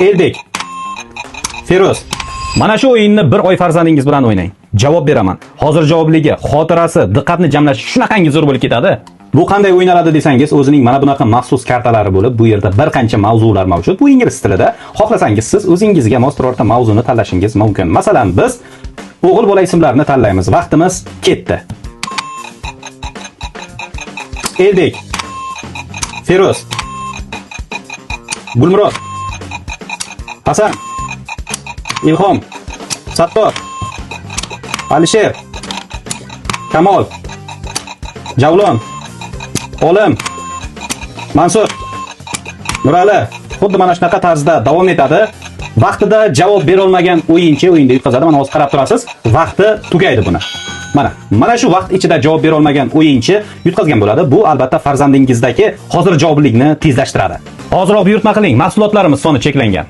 Eldek. Feroz. Mana shu o'yinni bir oy farzandingiz bilan o'ynang. Javob beraman. Hozir javobligi, xotirasi, diqqatni jamlash shunaqangi zo'r bo'lib ketadi. Bu qanday o'ynaladi desangiz, o'zining mana bunaqa maxsus kartalari bo'lib, bu yerda bir qancha mavzular mavjud. Bu ingliz tilida. Xohlasangiz siz o'zingizga mos birorta mavzuni tanlashingiz mumkin. Masalan, biz o'g'il bola ismlarini tanlaymiz. Vaqtimiz ketdi. Eldek. Feroz. Gulmurod. Hasan. Ilhom. Sattor. Alisher. Kamol. Javlon. Olim. Mansur. Nurali. Xuddi mana shunaqa tarzda davom etadi. Vaqtida javob bera olmagan o'yinchi o'yinda yutqazadi. Mana hozir qarab turasiz, vaqti tugaydi buni. Mana shu vaqt ichida javob bera olmagan o'yinchi yutqazgan bo'ladi. Bu albatta farzandingizdagi hozir javoblikni tezlashtiradi. Hoziroq buyurtma qiling, mahsulotlarimiz soni cheklangan.